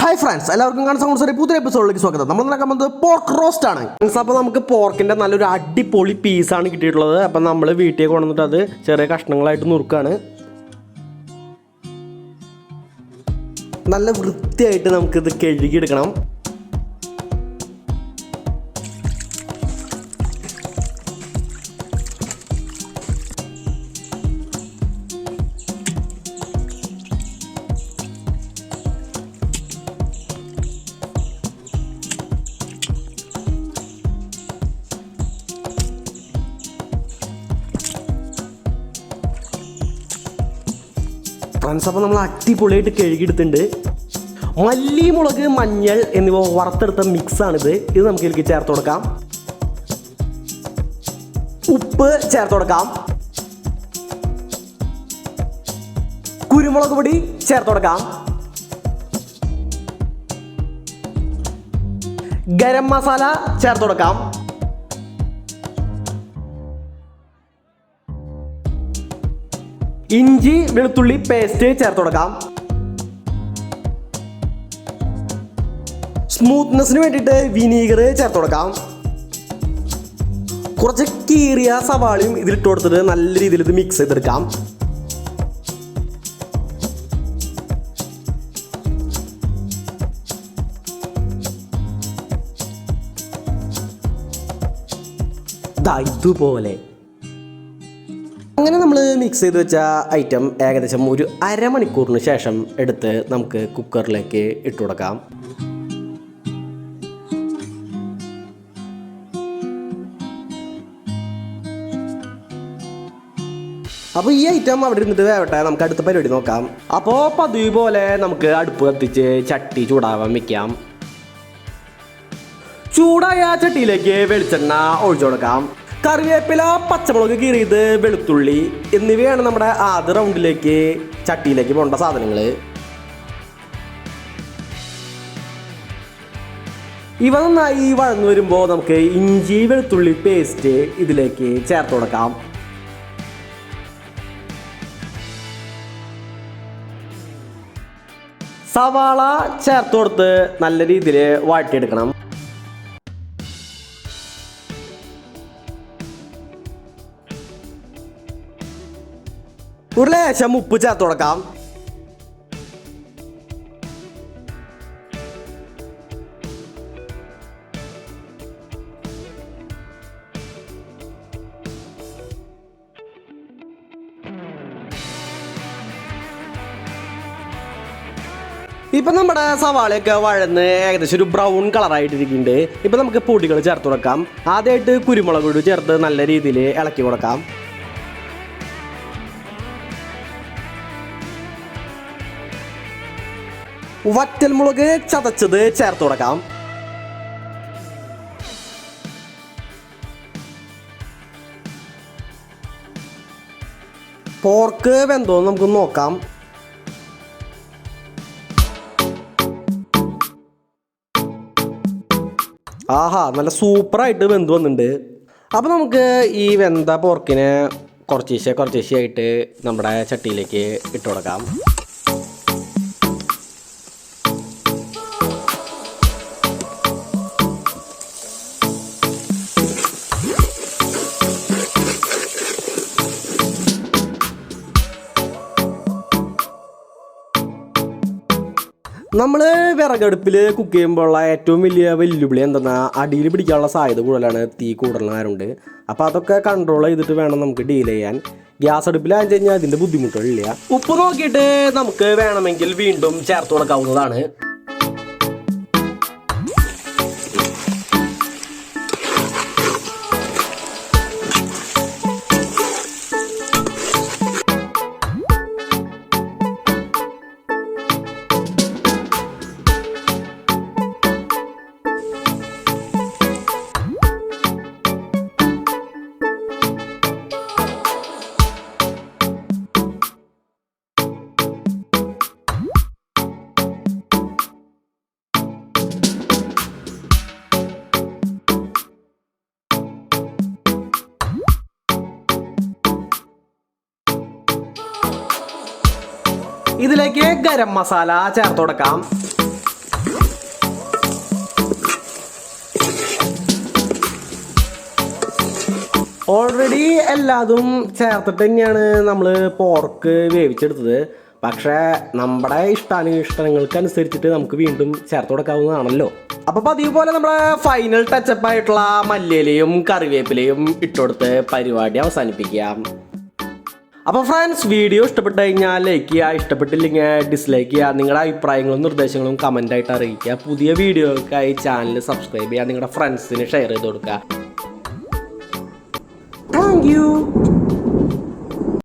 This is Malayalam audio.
ഹായ് ഫ്രണ്ട്സ്, എല്ലാവർക്കും കാണാൻ പുതിയ എപ്പിസോഡിലേക്ക് സ്വാഗതം. നമ്മൾ നടക്കുന്നത് പോർക്ക് റോസ്റ്റ് ആണ്. അപ്പോൾ നമുക്ക് പോർക്കിന്റെ നല്ലൊരു അടിപൊളി പീസാണ് കിട്ടിയിട്ടുള്ളത്. അപ്പം നമ്മൾ വീട്ടിൽ കൊണ്ടുവന്നിട്ട് അത് ചെറിയ കഷ്ണങ്ങളായിട്ട് നുറുക്കാണ്. നല്ല വൃത്തിയായിട്ട് നമുക്കിത് കഴുകിയെടുക്കണം. ഫ്രണ്ട്സ്, അപ്പോൾ നമ്മൾ അടിപൊളിയായിട്ട് കഴുകിയെടുത്തിട്ടുണ്ട്. മല്ലി, മുളക്, മഞ്ഞൾ എന്നിവ വറുത്തെടുത്ത മിക്സാണിത്. ഇത് നമുക്ക് ഇതിലേക്ക് ചേർത്ത് കൊടുക്കാം. ഉപ്പ് ചേർത്ത് കൊടുക്കാം. കുരുമുളക് പൊടി ചേർത്ത് കൊടുക്കാം. ഗരം മസാല ചേർത്ത് കൊടുക്കാം. ഇഞ്ചി വെളുത്തുള്ളി പേസ്റ്റ് ചേർത്ത് കൊടുക്കാം. സ്മൂത്ത്നെസ്സിന് വേണ്ടിയിട്ട് വിനീഗർ ചേർത്ത് കൊടുക്കാം. കുറച്ച് കീറിയ സവാളയും ഇതിലിട്ട് കൊടുത്തിട്ട് നല്ല രീതിയിൽ ഇത് മിക്സ് ചെയ്തെടുക്കാം. ഇതുപോലെ അങ്ങനെ നമ്മൾ മിക്സ് ചെയ്ത് വെച്ച ഐറ്റം ഏകദേശം ഒരു അരമണിക്കൂറിന് ശേഷം എടുത്ത് നമുക്ക് കുക്കറിലേക്ക് ഇട്ട് കൊടുക്കാം. അപ്പോൾ ഈ ഐറ്റം അവിടെ ഇരുന്നിട്ട് വേവട്ടെ, നമുക്ക് അടുത്ത പരിപാടി നോക്കാം. അപ്പോൾ പതിവ് പോലെ നമുക്ക് അടുപ്പ് കത്തിച്ച് ചട്ടി ചൂടാവാൻ വെക്കാം. ചൂടായ ചട്ടിയിലേക്ക് വെളിച്ചെണ്ണ ഒഴിച്ചു കൊടുക്കാം. കറിവേപ്പില, പച്ചമുളക് കീറിയത്, വെളുത്തുള്ളി എന്നിവയാണ് നമ്മുടെ ആദ്യ റൗണ്ടിലേക്ക് ചട്ടിയിലേക്ക് പോകേണ്ട സാധനങ്ങൾ. ഇവ നന്നായി വഴന്നു വരുമ്പോൾ നമുക്ക് ഇഞ്ചി വെളുത്തുള്ളി പേസ്റ്റ് ഇതിലേക്ക് ചേർത്ത് കൊടുക്കാം. സവാള ചേർത്ത് കൊടുത്ത് നല്ല രീതിയിൽ വഴറ്റിയെടുക്കണം. ഒരു ലേശം ഉപ്പ് ചേർത്ത് കൊടുക്കാം. ഇപ്പം നമ്മുടെ സവാളയൊക്കെ വഴന്ന് ഏകദേശം ഒരു ബ്രൗൺ കളറായിട്ടിരിക്കുന്നുണ്ട്. ഇപ്പം നമുക്ക് പൊടികൾ ചേർത്ത് കൊടുക്കാം. ആദ്യമായിട്ട് കുരുമുളക് പൊടി ചേർത്ത് നല്ല രീതിയിൽ ഇളക്കി കൊടുക്കാം. വറ്റൽമുളക് ചതച്ചത് ചേർത്ത് കൊടുക്കാം. പോർക്ക് വെന്തോ നമുക്ക് നോക്കാം. ആഹാ, നല്ല സൂപ്പറായിട്ട് വെന്ത് വന്നിട്ടുണ്ട്. അപ്പോൾ നമുക്ക് ഈ വെന്ത പോർക്കിനെ കുറച്ചേശായിട്ട് നമ്മുടെ ചട്ടിയിലേക്ക് ഇട്ട് കൊടുക്കാം. നമ്മൾ വിറകടുപ്പിൽ കുക്ക് ചെയ്യുമ്പോഴുള്ള ഏറ്റവും വലിയ വെല്ലുവിളി എന്തെന്നാൽ അടിയിൽ പിടിക്കാനുള്ള സാധ്യത കൂടുതലാണ്, തീ കൂടുതലായതുകൊണ്ട്. അപ്പോൾ അതൊക്കെ കൺട്രോൾ ചെയ്തിട്ട് വേണം നമുക്ക് ഡീൽ ചെയ്യാൻ. ഗ്യാസ് അടുപ്പിലാണെന്ന് കഴിഞ്ഞാൽ അതിൻ്റെ ബുദ്ധിമുട്ടുകളില്ല. ഉപ്പ് നോക്കിയിട്ട് നമുക്ക് വേണമെങ്കിൽ വീണ്ടും ചേർത്ത് കൊടുക്കാവുന്നതാണ്. ഇതിലേക്ക് ഗരം മസാല ചേർത്ത് കൊടുക്കാം. ഓൾറെഡി എല്ലാതും ചേർത്തിട്ട് തന്നെയാണ് നമ്മൾ പോർക്ക് വേവിച്ചെടുത്തത്. പക്ഷേ നമ്മുടെ ഇഷ്ടാനിഷ്ടങ്ങൾക്കനുസരിച്ചിട്ട് നമുക്ക് വീണ്ടും ചേർത്ത് കൊടുക്കാവുന്നതാണല്ലോ. അപ്പോൾ പതിവ് പോലെ നമ്മുടെ ഫൈനൽ ടച്ചപ്പ് ആയിട്ടുള്ള മല്ലിയിലയും കറിവേപ്പിലയും ഇട്ടുകൊടുത്ത് പരിപാടി അവസാനിപ്പിക്കാം. അപ്പോൾ ഫ്രണ്ട്സ്, വീഡിയോ ഇഷ്ടപ്പെട്ട് കഴിഞ്ഞാൽ ലൈക്ക് ചെയ്യുക, ഇഷ്ടപ്പെട്ടില്ലെങ്കിൽ ഡിസ്ലൈക്ക് ചെയ്യുക. നിങ്ങളുടെ അഭിപ്രായങ്ങളും നിർദ്ദേശങ്ങളും കമൻ്റായിട്ട് അറിയിക്കുക. പുതിയ വീഡിയോകൾക്കായി ചാനൽ സബ്സ്ക്രൈബ് ചെയ്യുക, നിങ്ങളുടെ ഫ്രണ്ട്സിന് ഷെയർ ചെയ്ത് കൊടുക്കുക. Thank you.